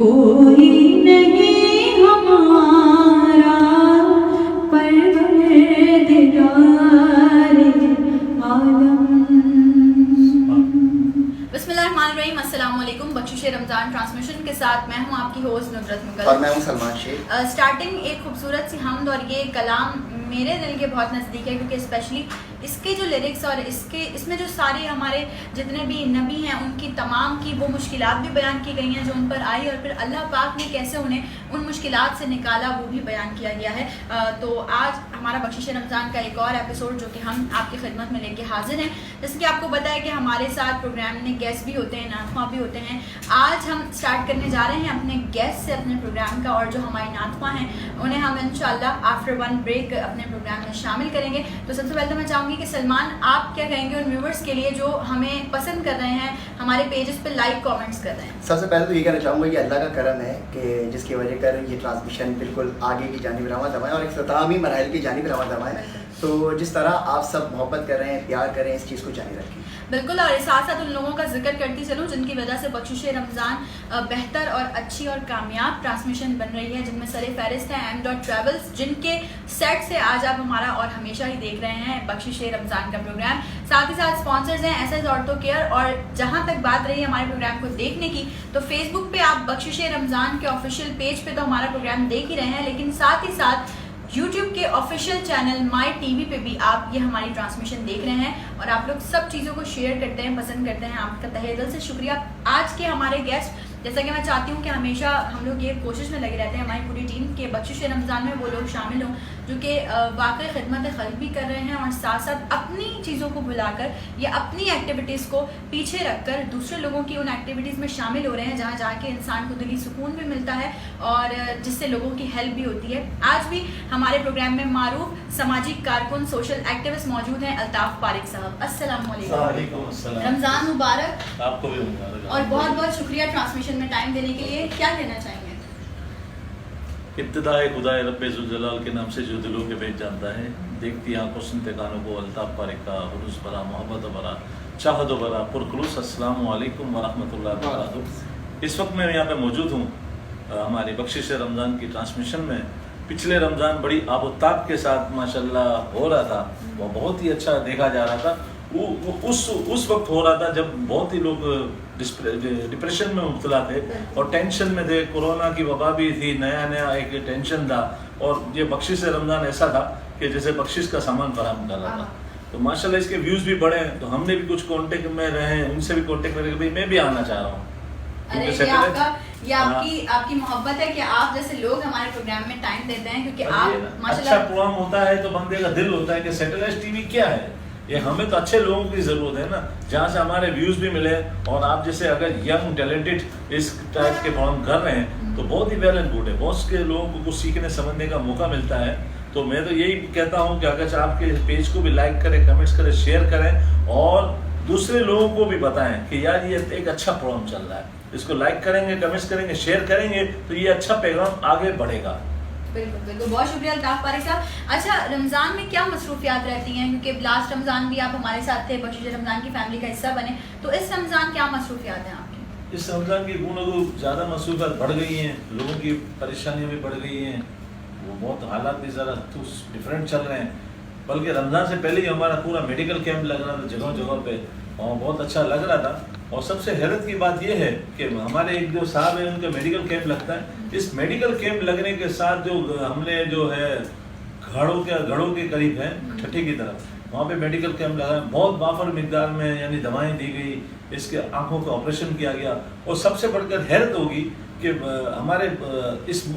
कोई नहीं हमारा परवरदिगार आलम। बिस्मिल्लाहिर्रहमानिर्रहीम। अस्सलाम वालेकुम। बख्शिश रमज़ान ट्रांसमिशन के साथ मैं हूं आपकी होस्ट नुसरत मुगल और मैं हूं सलमान शेख। स्टार्टिंग एक खूबसूरत सी हमद और ये कलाम मेरे दिल के बहुत नज़दीक है, क्योंकि स्पेशली इसके जो लिरिक्स और इसमें जो सारे हमारे जितने भी नबी हैं उनकी तमाम की वो मुश्किलात भी बयान की गई हैं जो उन पर आई, और फिर अल्लाह पाक ने कैसे उन्हें उन मुश्किलात से निकाला वो भी बयान किया गया है। तो आज हमारा बख्शिश रमज़ान का एक और एपिसोड जो कि हम आपकी खिदमत में लेके हाजिर हैं। जैसे कि आपको पता है कि हमारे साथ प्रोग्राम में गेस्ट भी होते हैं, नातख़्वां भी होते हैं। आज हम स्टार्ट करने जा रहे हैं अपने गेस्ट से अपने प्रोग्राम का, और जो हमारी नातख़्वां हैं उन्हें हम इंशाल्लाह आफ्टर वन ब्रेक अपने प्रोग्राम में शामिल करेंगे। तो सबसे पहले तो मैं चाहूँगी कि सलमान आप क्या कहेंगे उन व्यूवर्स के लिए जो हमें पसंद कर रहे हैं, हमारे पेजेस पे लाइक कमेंट्स कर रहे हैं। सबसे पहले तो ये कहना चाहूँगा कि अल्लाह का करम है कि जिसकी वजह कर ये ट्रांसमिशन बिल्कुल आगे की जानिब रवा दमाएँ और इख्तितामी मराहिल की जानिब रवा दमाएँ। तो जिस तरह आप सब मोहब्बत कर रहे हैं, प्यार कर रहे हैं, इस चीज़ को जारी रखें। बिल्कुल, और साथ साथ उन लोगों का जिक्र करती चलूँ जिनकी वजह से बख्शिश रमज़ान बेहतर और अच्छी और कामयाब ट्रांसमिशन बन रही है, जिनमें सरे फहरिस्त हैं M.Travels, जिनके सेट से आज आप हमारा और हमेशा ही देख रहे हैं बख्शिश रमज़ान का प्रोग्राम। साथ ही साथ स्पॉन्सर्स हैं SS ऑर्थो केयर। और जहाँ तक बात रही हमारे प्रोग्राम को देखने की, तो फेसबुक पे आप बख्शिश रमज़ान के ऑफिशियल पेज पे तो हमारा प्रोग्राम देख ही रहे हैं, लेकिन साथ ही साथ YouTube के ऑफिशियल चैनल माई टीवी पे भी आप ये हमारी ट्रांसमिशन देख रहे हैं, और आप लोग सब चीज़ों को शेयर करते हैं, पसंद करते हैं। आपका तहे दिल से शुक्रिया। आज के हमारे गेस्ट, जैसा कि मैं चाहती हूँ कि हमेशा हम लोग ये कोशिश में लगे रहते हैं हमारी पूरी टीम के बख्शिश रमज़ान में वो लोग शामिल हों जो कि वाकई खिदमत खल्क़ भी कर रहे हैं, और साथ साथ अपनी चीज़ों को भुलाकर या अपनी एक्टिविटीज़ को पीछे रखकर दूसरे लोगों की उन एक्टिविटीज़ में शामिल हो रहे हैं जहाँ जाके इंसान को दिली सुकून भी मिलता है और जिससे लोगों की हेल्प भी होती है। आज भी हमारे प्रोग्राम में मारूफ सामाजिक कारकुन सोशल एक्टिविस्ट मौजूद हैं अल्ताफ़ पारिक साहब। अस्सलाम वालेकुम, रमज़ान मुबारक। आपको भी मुबारक और बहुत बहुत शुक्रिया ट्रांसमिशन में टाइम देने के लिए। क्या कहना चाहेंगे? इब्तिदाए खुदाए रब्बे ज़ुल जलाल के नाम से जो दिलों के भेज जानता है, देखती आंखों सुनते कानों को अल्ताफ़ पारिक का हुरूस भरा मोहब्बत भरा चाहत भरा पुरखलूस अस्सलामु अलैकुम व रहमतुल्लाहि व बरकातुहू। इस वक्त मैं यहाँ पे मौजूद हूँ हमारी बख्शिश रमज़ान की ट्रांसमिशन में। पिछले रमज़ान बड़ी आबोताब के साथ माशाल्लाह हो रहा था, वो बहुत ही अच्छा देखा जा रहा था। वो उस वक्त हो रहा था जब बहुत ही लोग डिप्रेशन में मुब्तला थे और टेंशन में थे। कोरोना की वबा भी थी, नया एक टेंशन था, और ये बख्शिश रमज़ान ऐसा था कि जैसे बख्शिश का सामान फराहम कर रहा था। तो माशाल्लाह इसके व्यूज़ भी बढ़े, तो हमने भी कुछ कांटेक्ट में रहे, उनसे भी कांटेक्ट करके भाई मैं भी आना चाह रहा हूँ। ये आपकी मोहब्बत है कि आप जैसे लोग हमारे प्रोग्राम में टाइम देते हैं, क्योंकि आप अच्छा प्रोग्राम होता है तो बंदे का दिल होता है कि सैटेलाइट टीवी क्या है, ये हमें तो अच्छे लोगों की ज़रूरत है ना, जहाँ से हमारे व्यूज़ भी मिले। और आप जैसे अगर यंग टैलेंटेड इस टाइप के प्रोग्राम कर रहे हैं तो बहुत ही वेल एंड गुड है, बहुत के लोगों को कुछ सीखने समझने का मौका मिलता है। तो मैं तो यही कहता हूँ कि अगर आपके पेज को भी लाइक करें, कमेंट्स करें, शेयर करें, और दूसरे लोगों को भी बताएं कि यार ये एक अच्छा प्रोग्राम चल रहा है। इसको लाइक करेंगे, कमेंट्स करेंगे, शेयर करेंगे तो ये अच्छा पैगाम आगे बढ़ेगा। बिल्कुल बिल्कुल, बहुत शुक्रिया अल्ताफ़ पारिक साहब। अच्छा, रमज़ान में क्या मसरूफियात रहती हैं, क्योंकि लास्ट रमज़ान भी आप हमारे साथ थे, बख्शिश रमज़ान की फैमिली का हिस्सा बने, तो इस रमज़ान क्या मसरूफियात हैं आपकी? इस रमज़ान की गुनगु ज़्यादा मसरूफियात बढ़ गई हैं, लोगों की परेशानियाँ भी बढ़ गई हैं, वो बहुत हालात भी ज़रा डिफरेंट चल रहे हैं। बल्कि रमज़ान से पहले ही हमारा पूरा मेडिकल कैंप लग रहा था जगह जगह पे, और बहुत अच्छा लग रहा था। और सबसे हैरत की बात यह है कि हमारे एक जो साहब है उनका मेडिकल कैंप लगता है। इस मेडिकल कैंप लगने के साथ जो हमने जो है घड़ों के करीब है ठट्ठी की तरफ, वहाँ पे मेडिकल कैंप लगा, बहुत वाफर मिकदार में यानी दवाएं दी गई, इसके आंखों का ऑपरेशन किया गया। और सबसे बढ़कर हैरत होगी कि हमारे इस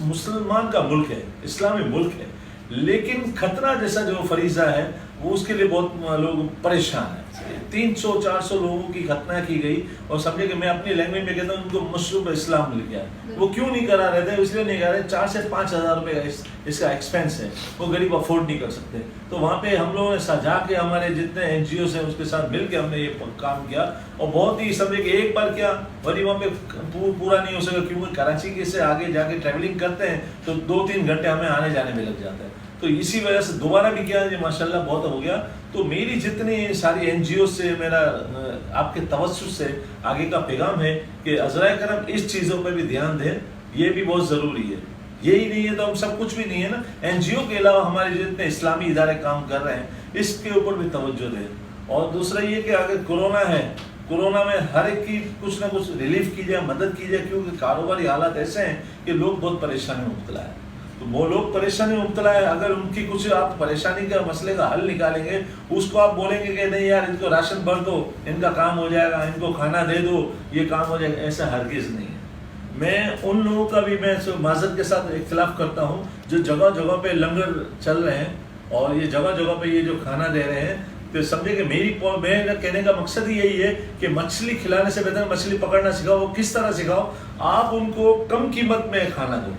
मुसलमान का मुल्क है, इस्लामी मुल्क है, लेकिन खतरा जैसा जो फरीजा है वो उसके लिए बहुत लोग परेशान हैं। 300-400 लोगों की खतना की गई, और समझे कि मैं अपनी लैंग्वेज में कहता हूँ उनको मशरूब इस्लाम मिल गया। वो क्यों नहीं करा रहे थे? इसलिए नहीं करा रहे, 4 से 5 हज़ार रुपये इसका एक्सपेंस है, वो गरीब अफोर्ड नहीं कर सकते। तो वहाँ पे हम लोगों ने सजा के हमारे जितने NGOs हैं उसके साथ मिल के हमने ये काम किया, और बहुत ही समझे कि एक बार क्या वही वहाँ पे पूरा नहीं हो सका, क्योंकि कराची के से आगे जाके ट्रैवलिंग करते हैं तो 2-3 घंटे हमें आने जाने में लग जाता है। तो इसी वजह से दोबारा भी किया, ये माशाल्लाह बहुत हो गया। तो मेरी जितनी सारी एनजीओ से मेरा आपके तवज्जुह से आगे का पैगाम है कि अज़राए करम इस चीज़ों पर भी ध्यान दें, ये भी बहुत ज़रूरी है। यही नहीं है तो हम सब कुछ भी नहीं है ना। एनजीओ के अलावा हमारे जितने इस्लामी इदारे काम कर रहे हैं इसके ऊपर भी तवज्जो दें। और दूसरा ये कि अगर कोरोना है, कोरोना में हर एक की कुछ ना कुछ रिलीफ की जाए, मदद की जाए, क्योंकि कारोबारी हालात ऐसे हैं कि लोग बहुत परेशानी में मुब्तला है। तो वो लोग परेशानी में मुब्तला है, अगर उनकी कुछ आप परेशानी का मसले का हल निकालेंगे, उसको आप बोलेंगे कि नहीं यार इनको राशन भर दो, इनका काम हो जाएगा, इनको खाना दे दो, ये काम हो जाएगा, ऐसा हरगिज़ नहीं है। मैं उन लोगों का भी मैं माज़रत के साथ इख्तिलाफ करता हूँ जो जगह जगह पे लंगर चल रहे हैं और ये जगह जगह पे ये जो खाना दे रहे हैं, तो समझे कि मेरा कहने का मकसद ही यही है कि मछली खिलाने से बेहतर मछली पकड़ना सिखाओ। वो किस तरह सिखाओ, आप उनको कम कीमत में खाना दो।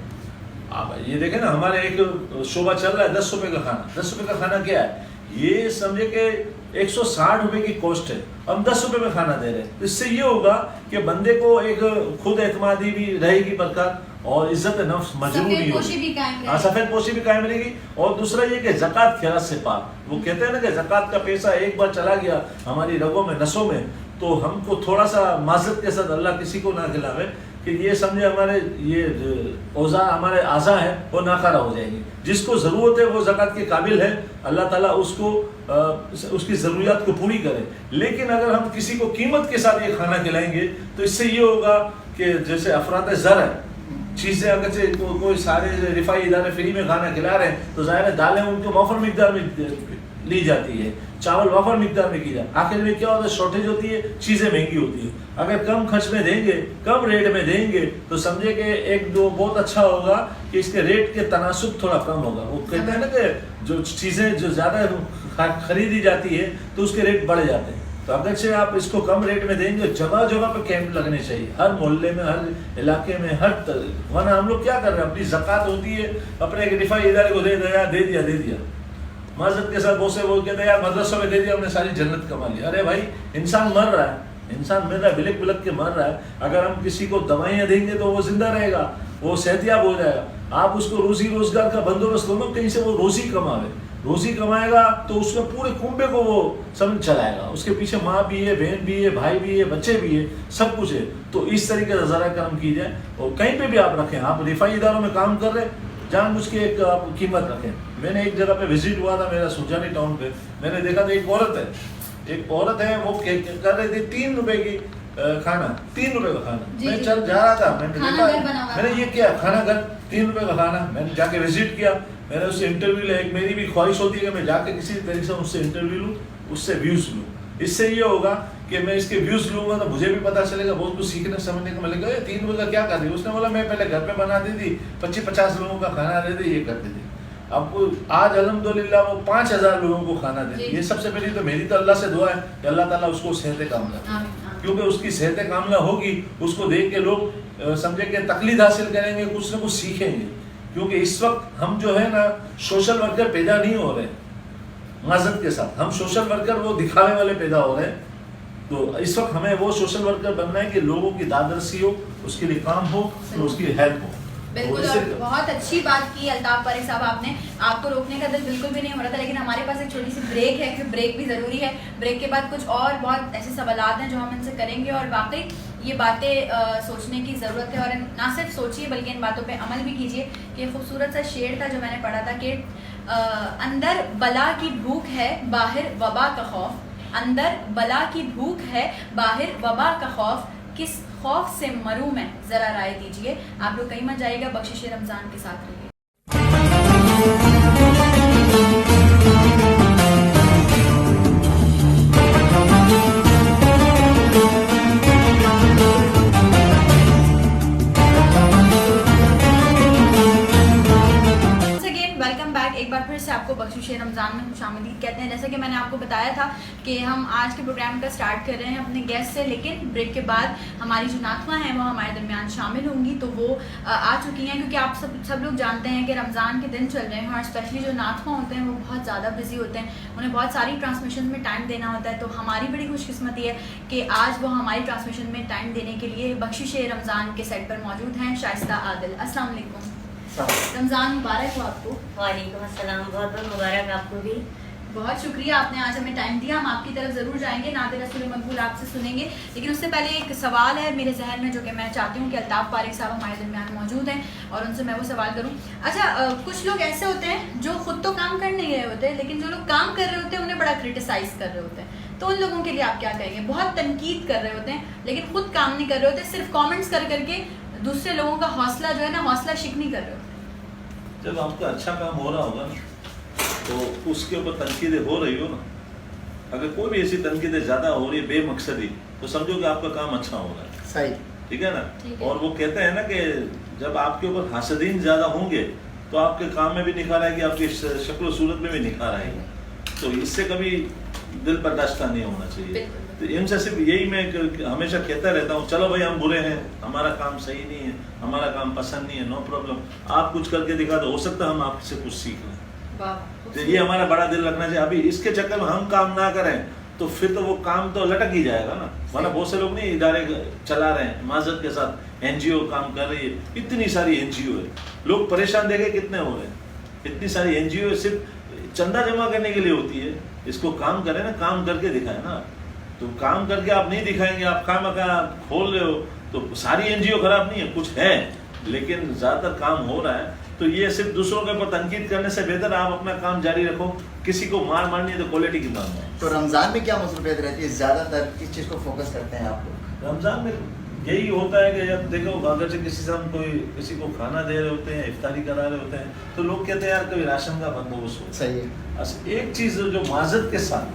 आप ये देखें ना, हमारे एक शोबा चल रहा है 10 रुपए का खाना। 10 रुपए का खाना क्या है, ये समझे कि 160 रुपए की कॉस्ट है, हम 10 रुपए में खाना दे रहे हैं। तो इससे ये होगा कि बंदे को एक खुद एतमादी भी रहेगी बरकत और इज्जत नफ्स मजरूरी होगी, सफेद पोशी भी कायम रहेगी। और दूसरा ये कि ज़कात खैरात से पाक, वो कहते हैं ना कि ज़कात का पैसा एक बार चला गया हमारी रगों में नसों में, तो हमको थोड़ा सा माज़रत के साथ अल्लाह किसी को ना खिलावे कि ये समझे हमारे ये औज़ा हमारे आज़ा है वो नाकारा हो जाएंगे। जिसको ज़रूरत है वो ज़कात के काबिल है, अल्लाह ताला उसको उसकी ज़रूरियात को पूरी करे। लेकिन अगर हम किसी को कीमत के साथ ये खाना खिलाएंगे तो इससे ये होगा कि जैसे अफरात ज़र है, चीज़ें अगर से कोई सारे रिफाई इदारे फ्री में खाना खिला रहे हैं तो ज़ाहिर है दालें उनको वफर मिकदार में ली जाती है, चावल वफर मिकदार में की जाए। आखिर में क्या होता है, शॉर्टेज होती है, चीज़ें महंगी होती है। अगर कम खर्च में देंगे, कम रेट में देंगे तो समझे कि एक दो बहुत अच्छा होगा कि इसके रेट के तनासुब थोड़ा कम होगा। वो कहते हैं ना कि जो चीज़ें जो ज़्यादा खरीदी जाती है तो उसके रेट बढ़ जाते हैं। तो अगर से आप इसको कम रेट में देंगे, जगह जगह पे कैंप लगने चाहिए, हर मोहल्ले में, हर इलाके में, वरना हम लोग क्या कर रहे हैं, अपनी ज़कात होती है अपने एक रिफाई इदारे को दे दिया माज़रत के साथ बहुत से वो कहते हैं यार मदरसों में दे दिया हमने सारी जन्नत कमा ली। अरे भाई इंसान मर रहा है, इंसान मर रहा है, बिलक बिलक के मर रहा है। अगर हम किसी को दवाइयाँ देंगे तो वो जिंदा रहेगा, वो सेहतियाब हो जाएगा। आप उसको रोजी रोजगार का बंदोबस्त दो ना, कहीं से वो रोजी कमावे, रोजी कमाएगा तो उसमें पूरे कुंबे को वो समझ चलाएगा। उसके पीछे माँ भी है, बहन भी है, भाई भी है, बच्चे भी है, सब कुछ है। तो इस तरीके से ज़रा करम की जाए और कहीं पे भी आप रखें, आप रिफाई इदारों में काम कर रहे हैं, जानबूझ के एक आप कीमत रखें। मैंने एक जगह पे विजिट हुआ था मेरा सुजानी टाउन पे, मैंने देखा था एक औरत है वो कर रही थी 3 रुपए की खाना, 3 रुपए का खाना। मैं चल जा रहा था, मैंने देखा, मैंने ये क्या खाना घर 3 रुपए का खाना। मैंने जाके विजिट किया, मैंने उससे इंटरव्यू लिया। एक मेरी भी ख्वाहिश होती है कि मैं जाके किसी तरीके से उससे इंटरव्यू लूँ, उससे व्यूज़ लूँ। इससे ये होगा कि मैं इसके व्यूज़ लूँगा तो मुझे भी पता चलेगा, बहुत कुछ सीखने समझने को मिलेगा। 3 रुपए का क्या कर रही है, उसने बोला मैं पहले घर पे बनाती थी, 25-50 लोगों का खाना देती, ये करती थी। अब आज अल्हम्दुलिल्लाह वो 5000 लोगों को खाना देती है। ये सबसे पहले तो मेरी तो अल्लाह से दुआ है कि अल्लाह ताला उसको सेहत कामला, क्योंकि उसकी सेहत कामला होगी, उसको देख के लोग समझे कि तकलीद हासिल करेंगे, कुछ ना कुछ सीखेंगे। क्योंकि इस वक्त हम जो है ना सोशल वर्कर पैदा नहीं हो रहे माज़रत के साथ, हम सोशल वर्कर वो दिखावे वाले पैदा हो रहे हैं। तो इस वक्त हमें वो सोशल वर्कर बनना है कि लोगों की दादरसी हो, उसके लिए काम हो, तो उसकी हेल्प हो। बिल्कुल, और बहुत अच्छी बात की अल्ताफ परेख साहब आपने। आपको रोकने का दिल बिल्कुल भी नहीं हो रहा था, लेकिन हमारे पास एक छोटी सी ब्रेक है, क्योंकि ब्रेक भी ज़रूरी है। ब्रेक के बाद कुछ और बहुत ऐसे सवालात हैं जो हम इनसे करेंगे और वाकई ये बातें सोचने की ज़रूरत है। और ना सिर्फ सोचिए बल्कि इन बातों पे अमल भी कीजिए। कि खूबसूरत सा शेर था जो मैंने पढ़ा था कि अंदर बला की भूख है, बाहर वबा का खौफ। अंदर बला की भूख है, बाहर वबा का खौफ। किस खौफ से मरूं मैं, जरा राय दीजिए। आप लोग कहीं मत जाइएगा, बख्शिश रमजान के साथ रहिए। एक बार फिर से आपको बख्शिश रमज़ान में खुशामदीद कहते हैं। जैसा कि मैंने आपको बताया था कि हम आज के प्रोग्राम का स्टार्ट कर रहे हैं अपने गेस्ट से, लेकिन ब्रेक के बाद हमारी जो नातवा हैं वो हमारे दरमियान शामिल होंगी। तो वो आ चुकी हैं, क्योंकि आप सब लोग जानते हैं कि रमज़ान के दिन चल रहे हैं और स्पेशली जो नातवा होते हैं वो बहुत ज़्यादा बिजी होते हैं, उन्हें बहुत सारी ट्रांसमिशन में टाइम देना होता है। तो हमारी बड़ी खुशकिस्मती है कि आज वो हमारी ट्रांसमिशन में टाइम देने के लिए बख्शिश रमज़ान के सेट पर मौजूद हैं। शाइस्ता आदिल, अस्सलाम वालेकुम। रमज़ान मुबारक हो आपको। वालेकुम अस्सलाम, बहुत बहुत मुबारक आपको भी। बहुत शुक्रिया, आपने आज हमें टाइम दिया। हम आपकी तरफ ज़रूर जाएंगे, नाते रसूल मकबूल आपसे सुनेंगे, लेकिन उससे पहले एक सवाल है मेरे जहन में जो कि मैं चाहती हूँ कि अल्ताफ़ पारिक साहब हमारे दरमियान मौजूद हैं और उनसे मैं वो सवाल करूँ। अच्छा, कुछ लोग ऐसे होते हैं जो खुद तो काम कर नहीं रहे होते, लेकिन जो लोग काम कर रहे होते हैं उन्हें बड़ा क्रिटिसाइज़ कर रहे होते हैं, तो उन लोगों के लिए आप क्या कहेंगे? बहुत तनकीद कर रहे होते हैं लेकिन खुद काम नहीं कर रहे होते, सिर्फ कॉमेंट्स कर करके दूसरे लोगों का हौसला जो है ना, हौसला शिकनी कर रहे होते। जब आपका अच्छा काम हो रहा होगा ना तो उसके ऊपर तनकीदें हो रही हो ना, अगर कोई भी ऐसी तनकीदें ज़्यादा हो रही है बेमकसदी, तो समझो कि आपका काम अच्छा हो रहा है। सही, ठीक है ना। ठीक है। और वो कहते हैं ना कि जब आपके ऊपर हासदीन ज़्यादा होंगे तो आपके काम में भी निखार आएगी, आपकी शक्ल सूरत में भी निखार आएगी। तो इससे कभी दिल बर्दाश्त नहीं होना चाहिए। तो इनसे सिर्फ यही मैं हमेशा कहता रहता हूँ, चलो भाई हम बुरे हैं, हमारा काम सही नहीं है, हमारा काम पसंद नहीं है, नो प्रॉब्लम, आप कुछ करके दिखा दो, हो सकता है हम आपसे कुछ सीख लें। तो ये हमारा बड़ा दिल रखना चाहिए। अभी इसके चक्कर में हम काम ना करें तो फिर तो वो काम तो लटक ही जाएगा ना। वरना बहुत से लोग नहीं इदारे चला रहे हैं माजरत के साथ, एनजीओ काम कर रही है, इतनी सारी एनजीओ है, लोग परेशान देखे कितने हो रहे हैं। इतनी सारी एनजीओ सिर्फ चंदा जमा करने के लिए होती है, इसको काम करें ना, काम करके दिखाएं ना। तो काम करके आप नहीं दिखाएंगे, आप काम खोल रहे हो, तो सारी एनजीओ खराब नहीं है, कुछ है लेकिन ज्यादातर काम हो रहा है। तो ये सिर्फ दूसरों के ऊपर तनकीद करने से बेहतर आप अपना काम जारी रखो। किसी को मारनी है तो क्वालिटी की काम है। तो रमजान में क्या मसरूफियत रहती है, ज्यादातर किस चीज को फोकस करते हैं आप लोग? रमजान में यही होता है कि जब देखो अगर से किसी से हम कोई किसी को खाना दे रहे होते हैं, इफ्तारी करा रहे होते हैं, तो लोग कहते हैं यार कोई राशन का बंदोबस्त हो। सही है। एक चीज जो माजरत के साथ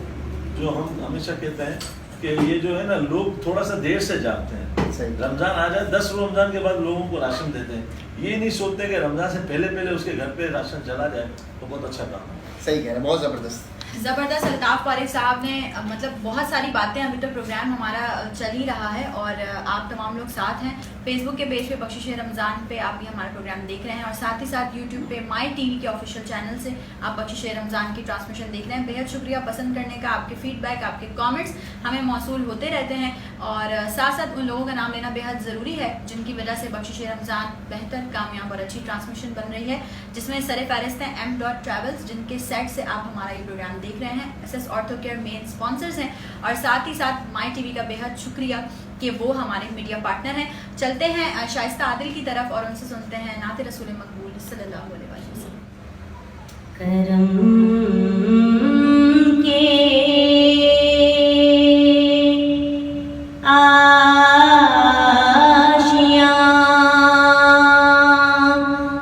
जो हम हमेशा कहते हैं कि ये जो है ना, लोग थोड़ा सा देर से जागते हैं। सही। रमजान आ जाए, 10 रमजान के बाद लोगों को राशन देते हैं, ये नहीं सोचते कि रमजान से पहले उसके घर पे राशन चला जाए, तो बहुत अच्छा काम है। सही कह रहे हैं, बहुत जबरदस्त। ज़बरदस्त। अल्ताफ़ पारिक साहब ने मतलब बहुत सारी बातें, अभी तो प्रोग्राम हमारा चल ही रहा है और आप तमाम लोग साथ हैं। फेसबुक के पेज पे बख्शिश रमज़ान पे आप भी हमारा प्रोग्राम देख रहे हैं और साथ ही साथ यूट्यूब पे माई टीवी के ऑफिशियल चैनल से आप बख्शिश रमज़ान की ट्रांसमिशन देख रहे हैं। बेहद शुक्रिया पसंद करने का, आपके फीडबैक, आपके कमेंट्स हमें मौसूल होते रहते हैं और साथ साथ उन लोगों का नाम लेना बेहद ज़रूरी है जिनकी वजह से बख्शिश रमज़ान बेहतर, कामयाब और अच्छी ट्रांसमिशन बन रही है, जिसमें सर फहरिस्त हैं M.Travels, जिनके सेट से आप हमारा ये प्रोग्राम देख रहे हैं। SS ortho care main sponsors हैं और साथ ही साथ माई टीवी का बेहद शुक्रिया कि वो हमारे मीडिया पार्टनर हैं। चलते हैं शाइस्ता आदिल की तरफ और उनसे सुनते हैं नाते रसूल मकबूल सल्लल्लाहु अलैहि वसल्लम। करम के आशियाँ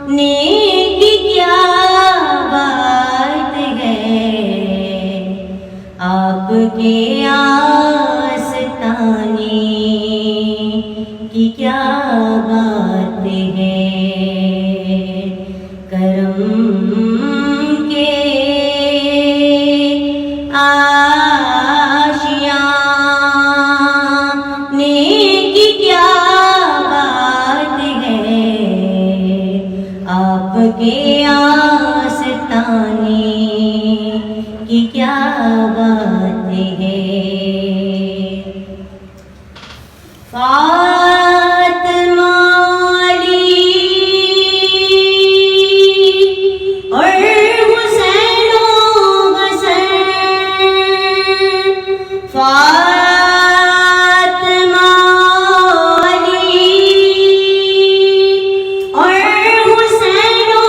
नेकी क्या बात है, आपके आस्ताने की क्या बात है। करम के आशियाँ नेकी क्या बात है, आपके आस्ताने की क्या बात है। फातिमा अली और हुसैनो हसन, फातिमा अली और हुसैनो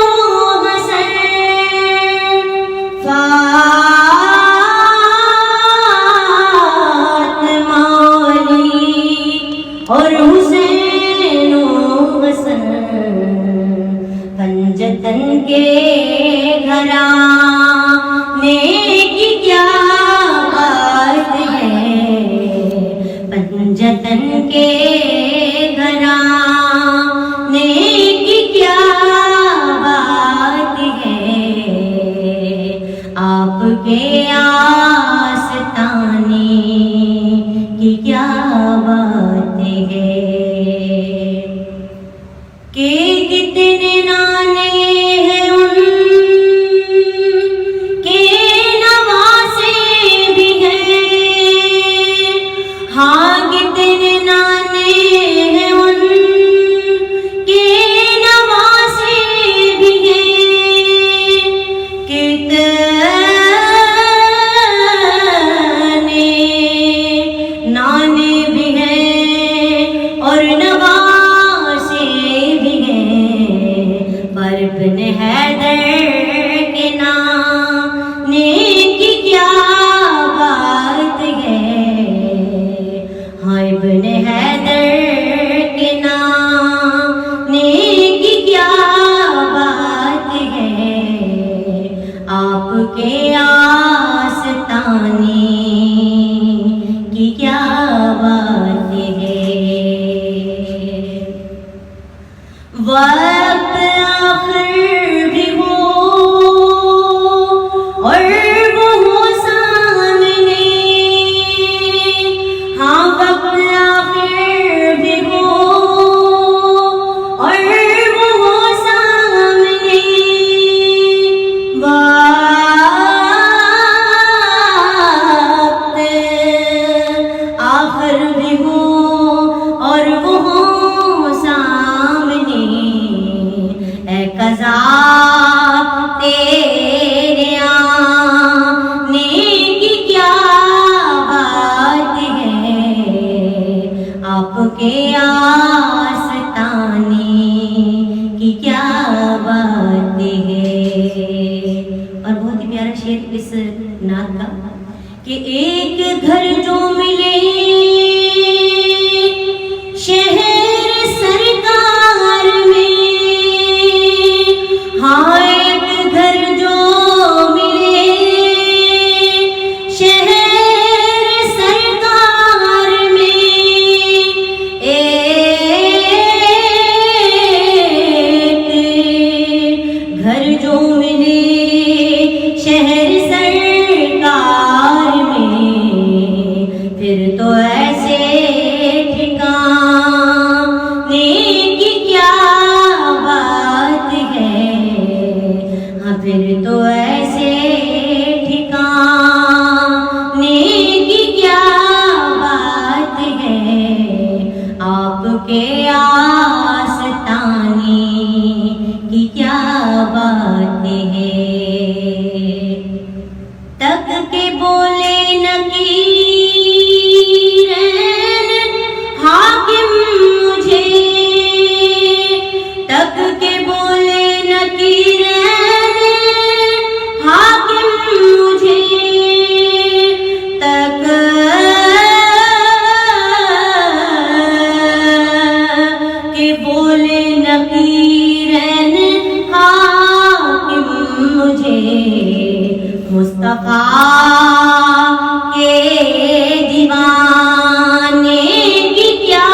वक्त आखिर भी हो और वो हो सामने, हाँ वक्त आखिर भी हो और वो हो सामने, वक्त आखिर भी हो और वो हो सामने, ऐ कज़ा तेरे आने की क्या बात है, आपके आस्ताने की क्या बात है। और बहुत ही प्यारा शेर इस नात का कि एक घर जो मिले शहर सरकार में, हाँ एक घर जो मिले शहर सरकार में, एक घर जो मिले शहर सरकार में, फिर तो ऐसे ठिकाने की क्या बात है, हाँ फिर तो ऐसे ठिकाने की क्या बात है, आपके आस्ताने की क्या बात है। तक के बोले नकीरैन हाकिम मुझे, तक के बोले नकीरैन हाकिम मुझे, तक के बोले नकीरैन हाकिम मुझे, मुस्तफा के दीवाने की क्या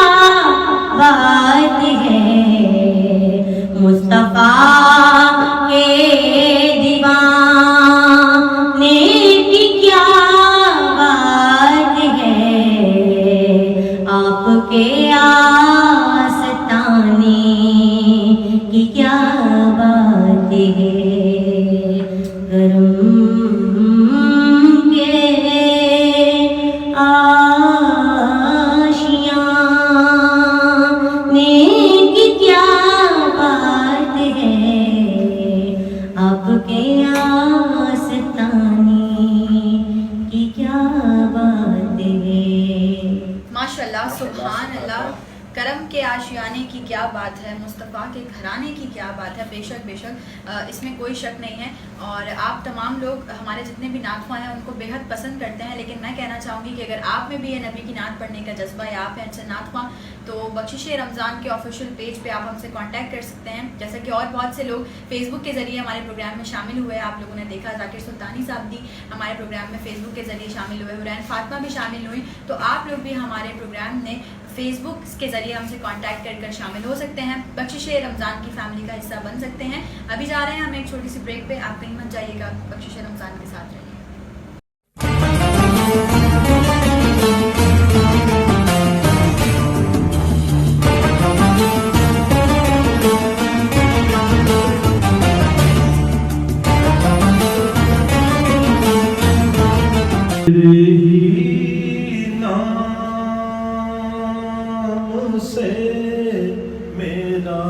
बात है, मुस्तफा के दीवाने की क्या बात है, आपके आस्ताने की क्या बात है। करम के आशियाने की क्या बात है, आपके आस्ताने की क्या बात है। माशाल्लाह, सुभान अल्लाह। करम के आशियाने की क्या बात है, मुस्तफ़ा के घराने की क्या बात है। बेशक बेशक इसमें कोई शक नहीं है। और आप तमाम लोग हमारे जितने भी नातख़्वां हैं उनको बेहद पसंद करते हैं, लेकिन मैं कहना चाहूँगी कि अगर आप में भी ये नबी की नात पढ़ने का जज्बा या आप हैं अच्छे नातख़्वां, तो बख्शिश रमज़ान के ऑफिशियल पेज पे आप हमसे कांटेक्ट कर सकते हैं। जैसा कि और बहुत से लोग फेसबुक के ज़रिए हमारे प्रोग्राम में शामिल हुए, आप लोगों ने देखा जाकिर सुल्तानी साहब भी हमारे प्रोग्राम में फेसबुक के ज़रिए शामिल हुए, हुरैन फातिमा भी शामिल हुई। तो आप लोग भी हमारे प्रोग्राम में फेसबुक के ज़रिए हमसे कांटेक्ट कर शामिल हो सकते हैं, बख्शिश रमज़ान की फैमिली का हिस्सा बन सकते हैं। अभी जा रहे हैं हम एक छोटी सी ब्रेक पे, आप कहीं मत जाइएगा, बख्शिश रमज़ान के साथ रहिए। से मेरा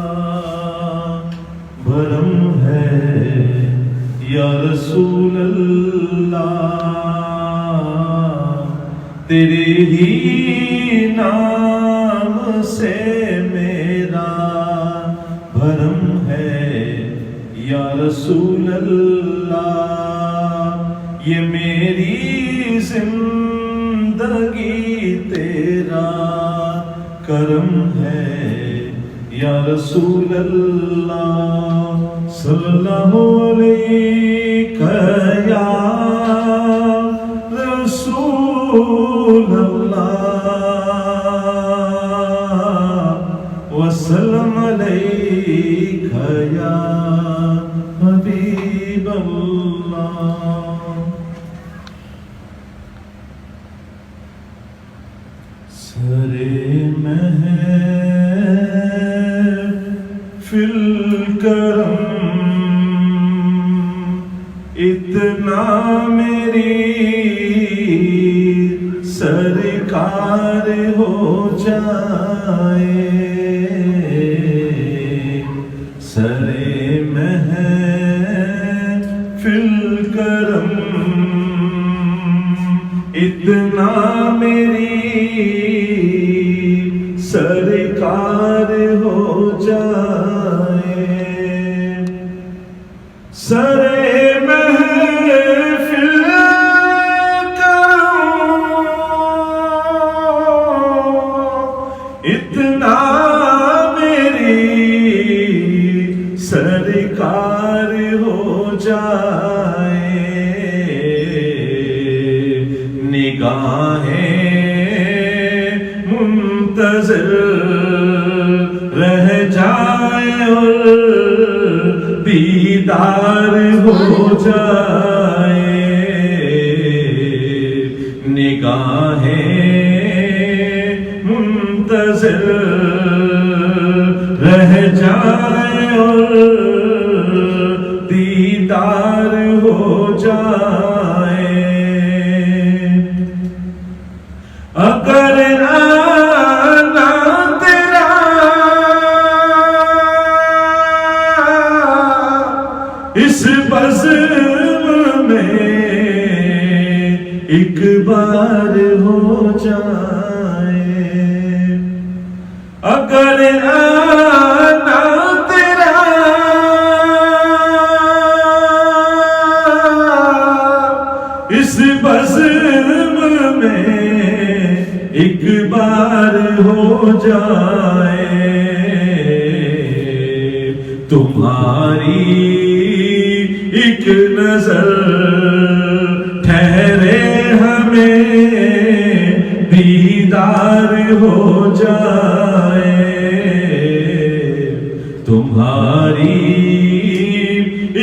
भरम है या रसूल अल्लाह, तेरे ही नाम से मेरा भरम है या रसूल अल्लाह। ये मेरी जिंदगी तेरा करम है या रसूल अल्लाह। सल्लल्लाहु अलैहि या रसूल अल्लाह, वसल्लम अलैका या हबीब अल्लाह। सरे महफिल करम इतना मेरी सरकार हो जाए। सरे महफिल करम इतना मेरी सरकार हो जाए। सरे महफिल करम इतना मेरी सरकार हो जाए। निगाहें मुंतज़िर रह जाए और दीदार हो जाए। निगाहें मुंतज़िर रह जाए और दीदार हो जाए। अगर आना तेरा इस बज़्म में एक बार हो जाए। अगर आना तेरा इस बज़्म में एक बार हो जाए। तुम्हारी एक नजर ठहरे हमें दीदार हो जाए। तुम्हारी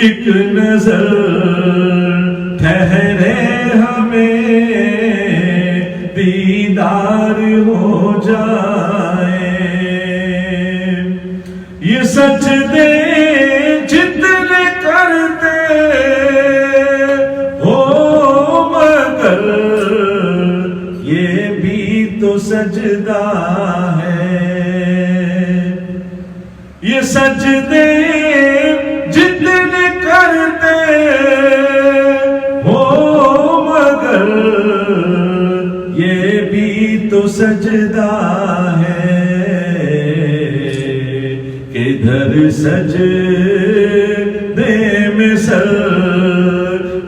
एक नजर ठहरे हमें दीदार हो जाए। ये सजदे जितने करते हो मगर ये भी तो सजदा है। ये सजदे जितने करते हो मगर ये भी तो सजदा है। किधर सजदे में सर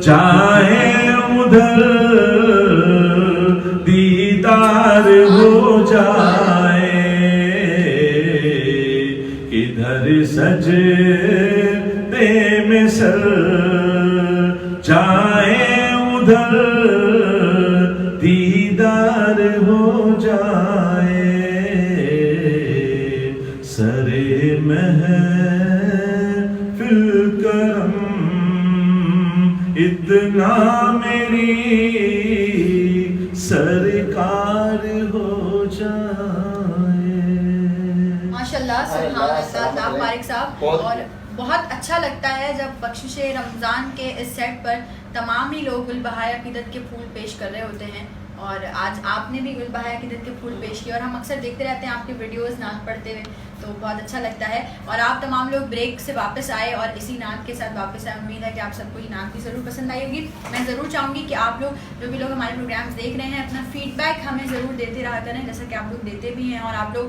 चाहे उधर दीदार हो जाए। किधर सजदे में सर चाहे उधर दीदार हो जाए। सरे महफिल करम इतना मेरी सरकार हो जाए। माशाल्लाह, सुभान अल्लाह, फारिक साहब। बहुत- और बहुत अच्छा लगता है जब बख्शिश रमज़ान के इस सेट पर तमाम ही लोग गुलबहार अकीदत के फूल पेश कर रहे होते हैं। और आज आपने भी गुलबहार अकीदत के फूल पेश किए और हम अक्सर देखते रहते हैं आपके वीडियोस नात पढ़ते हुए, तो बहुत अच्छा लगता है। और आप तमाम लोग ब्रेक से वापस आए और इसी नात के साथ वापस आए। उम्मीद है कि आप सबको ये नात भी ज़रूर पसंद आई होगी। मैं ज़रूर चाहूँगी कि आप लोग जो भी लोग हमारे प्रोग्राम्स देख रहे हैं अपना फीडबैक हमें ज़रूर देते रहा करें, जैसा कि आप लोग देते भी हैं। और आप लोग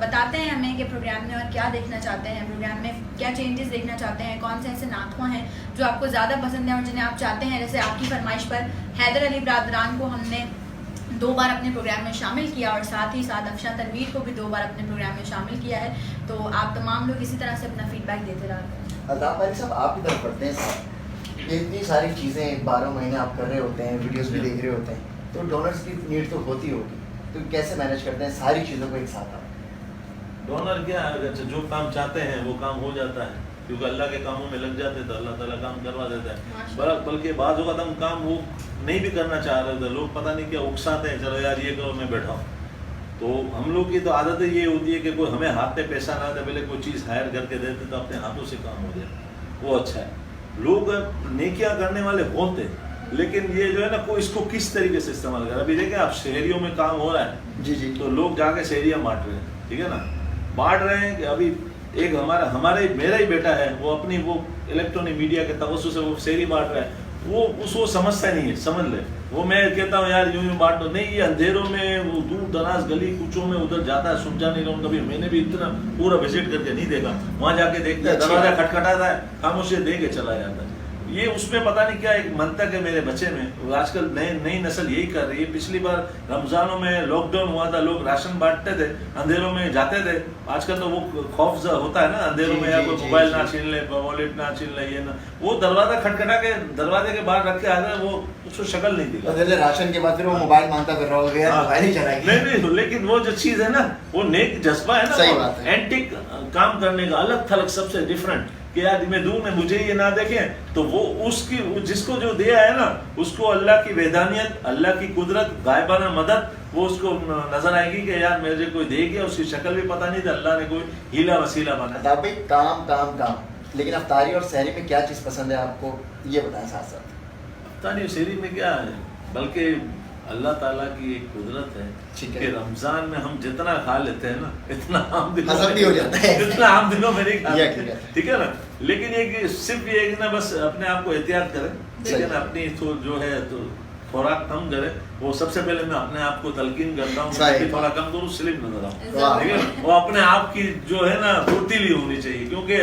बताते हैं हमें कि प्रोग्राम में और क्या देखना चाहते हैं, प्रोग्राम में क्या चेंजेस देखना चाहते हैं, कौन से ऐसे नातख़्वां हैं जो आपको ज़्यादा पसंद है और जिन्हें आप चाहते हैं। जैसे आपकी फरमाइश पर हैदर अली बरादरान को हमने 2 बार अपने प्रोग्राम में शामिल किया और साथ ही साथ अफशा तनवीर को भी 2 बार अपने प्रोग्राम में शामिल किया है। तो आप तमाम लोग इसी तरह से अपना फीडबैक देते रहा करें। अल्ताफ भाई साहब, आप की तरफ पढ़ते हैं साहब, ये इतनी सारी चीज़ें 12 महीने आप कर रहे होते हैं, वीडियोस भी देख रहे होते हैं, तो डोनर्स की नीड तो होती होगी, तो कैसे मैनेज करते हैं सारी चीज़ों को एक साथ आप? डोनर क्या है, जो काम चाहते हैं वो काम हो जाता है, क्योंकि अल्लाह के कामों में लग जाते तो अल्लाह ताला काम करवा देता है। बल्कि बाद होगा हम काम वो नहीं भी करना चाह रहे थे, लोग पता नहीं क्या उकसाते हैं, चलो यार ये करो मैं बैठा हूँ। तो हम लोग की तो आदत ये होती है कि कोई हमें हाथ पे पैसा ना दे, पहले कोई चीज़ हायर करके देते तो अपने हाथों से काम हो जाए, वो अच्छा है। लोग नेकियां करने वाले होते, लेकिन ये जो है ना कोई इसको किस तरीके से इस्तेमाल कर। अभी देखें आप, शहरियों में काम हो रहा है जी जी, तो लोग जाके शहरियाँ बांट रहे हैं, ठीक है ना, बांट रहे हैं कि अभी एक मेरा ही बेटा है, वो अपनी वो इलेक्ट्रॉनिक मीडिया के तवज्जो से वो शहरी बांट रहा है, वो उसको समझता नहीं है, समझ ले। वो मैं कहता हूँ यार यूं बांट दो, नहीं ये अंधेरों में वो दूर दराज गली कूचों में उधर जाता है, सुन जा नहीं रहा हूँ कभी, मैंने भी इतना पूरा विजिट करके नहीं देखा, वहाँ जाके देखता है, दरवाजा खटखटाता है, खामोशी दे के चला जाता है। ये उसमें पता नहीं क्या एक मंतक है मेरे बच्चे में, आजकल नई नस्ल यही कर रही है। पिछली बार रमजानों में लॉकडाउन हुआ था, लोग राशन बांटते थे, अंधेरों में जाते थे, आजकल तो वो खौफ होता है ना अंधेरों में, या कोई मोबाइल ना छीन ले, वॉलेट ना छीन ले, ये ना, वो दरवाजा खटखटा के दरवाजे के बाहर रख के आता है, वो उसको शक्ल नहीं दिखा। राशन के बाद फिर वो मोबाइल मांगता कर रहा होगा, मोबाइल ही चलाएंगे। नहीं, लेकिन वो जो चीज है ना, वो नेक जज्बा है ना, सही बात है, एंटिक काम करने का, अलग थलग, सबसे डिफरेंट, कि यार मैं दूं में मुझे ये ना देखें, तो वो उसकी जिसको जो दिया है ना, उसको अल्लाह की वैधानियत, अल्लाह की कुदरत, गायबाना मदद, वो उसको नजर आएगी कि यार मेरे कोई दे गया, उसकी शक्ल भी पता नहीं था, अल्लाह ने कोई हीला वसीला बना। भाई काम काम काम, लेकिन अफ्तारी और सहरी में क्या चीज़ पसंद है आपको, ये बताएं साथ साथ। अफ्तारी और सहरी में क्या है, बल्कि अल्लाह ताला की एक कुदरत है कि रमजान में हम जितना खा लेते हैं ना, इतना आम दिनों में भी हो जाता है, इतना आम दिनों में नहीं खाते, ठीक है ना। लेकिन ये सिर्फ ये कि ना बस अपने आप को एहतियात करें, लेकिन अपनी तो जो है तो खुराक कम करे, वो सबसे पहले मैं अपने आप को तलकीन करता हूँ कि थोड़ा कम करूँ, स्लिम नजर आऊँ, ठीक है। वो अपने आप की जो है ना फुर्तीली होनी चाहिए, क्योंकि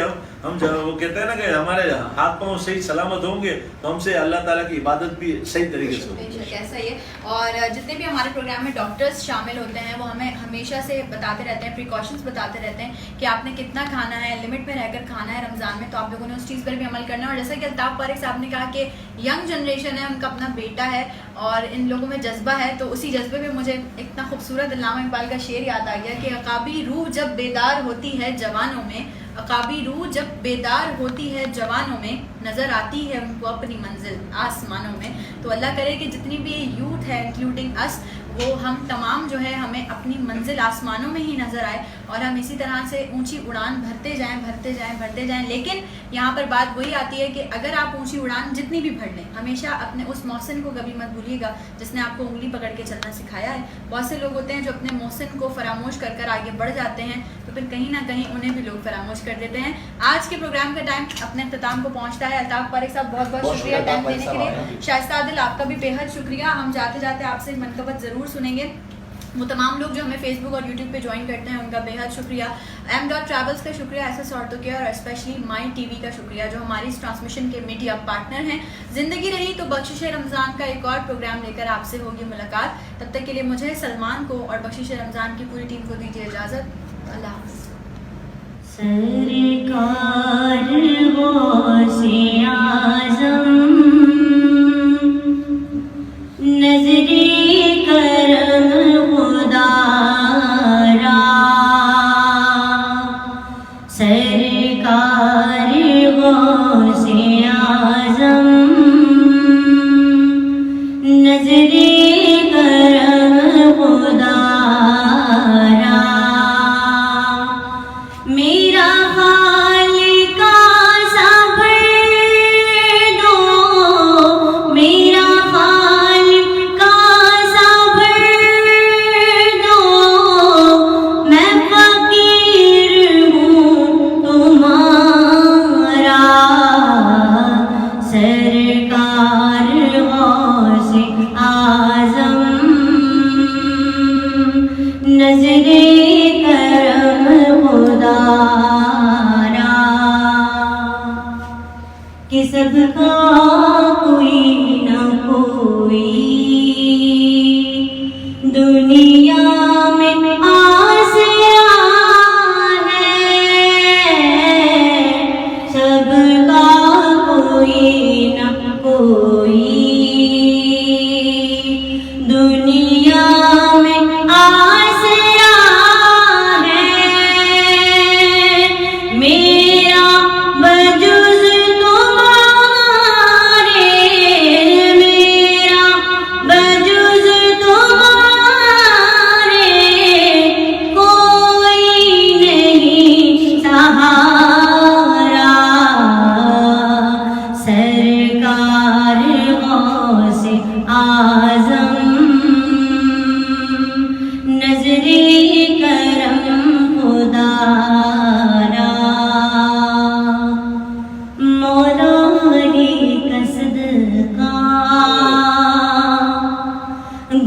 हम वो कहते हैं ना कि हमारे हाथ पांव सही सलामत होंगे तो हमसे अल्लाह ताला की इबादत भी सही तरीके से होगी। ऐसा ही है। और जितने भी हमारे प्रोग्राम में डॉक्टर्स शामिल होते हैं, वो हमें हमेशा से बताते रहते हैं, प्रिकॉशंस बताते रहते हैं कि आपने कितना खाना है, लिमिट में रहकर खाना है रमज़ान में, तो आप लोगों ने उस चीज़ पर भी अमल करना है। और जैसा कि अल्ताफ पारिक साहब ने कहा कि यंग जनरेशन है, उनका अपना बेटा है और इन लोगों में जज्बा है, तो उसी जज्बे में मुझे इतना खूबसूरत अल्लामा इकबाल का शेर याद आ गया कि अकाबी रूह जब बेदार होती है जवानों में, अकाबी रूह जब बेदार होती है जवानों में, नज़र आती है उनको अपनी मंजिल आसमानों में। तो अल्लाह करे कि जितनी भी यूथ है इंक्लूडिंग अस, वो हम तमाम जो है हमें अपनी मंजिल आसमानों में ही नज़र आए और हम इसी तरह से ऊंची उड़ान भरते जाएं। लेकिन यहाँ पर बात वही आती है कि अगर आप ऊंची उड़ान जितनी भी भर लें, हमेशा अपने उस मौसम को कभी मत भूलिएगा जिसने आपको उंगली पकड़ के चलना सिखाया है। बहुत से लोग होते हैं जो अपने मौसम को फरामोश कर कर आगे बढ़ जाते हैं, तो फिर कहीं ना कहीं उन्हें भी लोग फरामोश कर देते हैं। आज के प्रोग्राम का टाइम अपने अख्ताम को पहुँचता है। अल्ताफ पारिक साहब बहुत बहुत शुक्रिया टाइम देने के लिए। शाइस्ता आदिल आपका भी बेहद शुक्रिया। हम जाते जाते आपसे मनकबत ज़रूर सुनेंगे। वो तमाम लोग जो हमें फेसबुक और यूट्यूब पे ज्वाइन करते हैं उनका बेहद शुक्रिया। M.Travels का शुक्रिया, SS औरतों के और स्पेशली माई TV का शुक्रिया जो हमारी इस ट्रांसमिशन के मीडिया पार्टनर हैं। जिंदगी रही तो बख्शिश रमज़ान का एक और प्रोग्राम लेकर आपसे होगी मुलाकात। तब तक के लिए मुझे, सलमान को और बख्शिश रमज़ान की पूरी टीम को दीजिए इजाज़त। अल्लाह हाफ़िज़। सरकार गौसे आज़म नज़रे करम खुदारा, सरकार गौसे आज़म नज़रे करम खुदारा, मेरा खालिका सबर दो, मेरा खालिका सबर दो, मैं फकीर हूँ तुम्हारा, सरकार गौसे आज़म नज़रे करम खुदारा, कि सबका कोई न कोई दुनिया में आसिया है, सबका कोई न कोई दुनिया में आसिया है, खुदारा मौला अली का सदका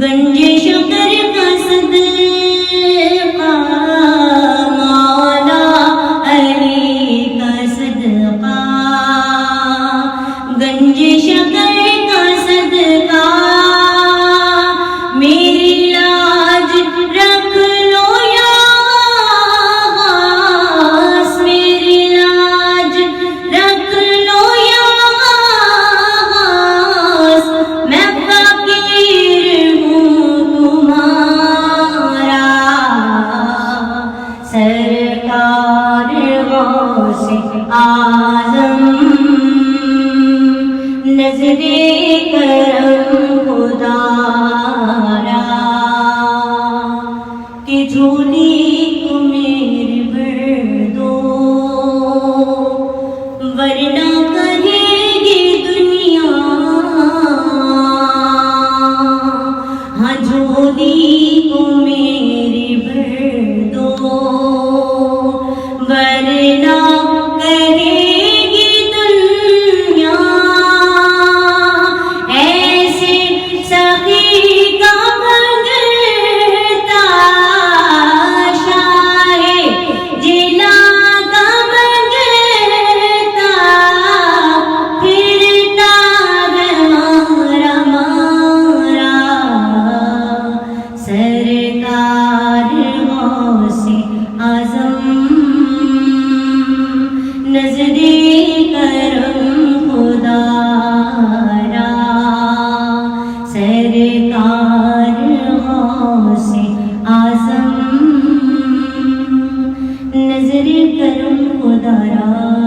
गंजे शकर का सदका मौला अली का सदका गंजे शकर का सदका मेरी लाज रख लो या गास मेरी लाज रख लो या गास मैं फकीर हूँ तुम्हारा सरकार गौसे आज़म नज़रे करम खुदारा कि झोली को मेरे भर दो वरना कहेगी दुनिया हाँ झोली को मेरे भर दो वरना कहेगी दुनिया ऐसे सखी का मंगता शाहे जिला का मंगता फिरता है मारा मारा सरकार गौसे आज़म नज़रे करम खुदारा सरकार गौसे आज़म नज़रे करम खुदारा।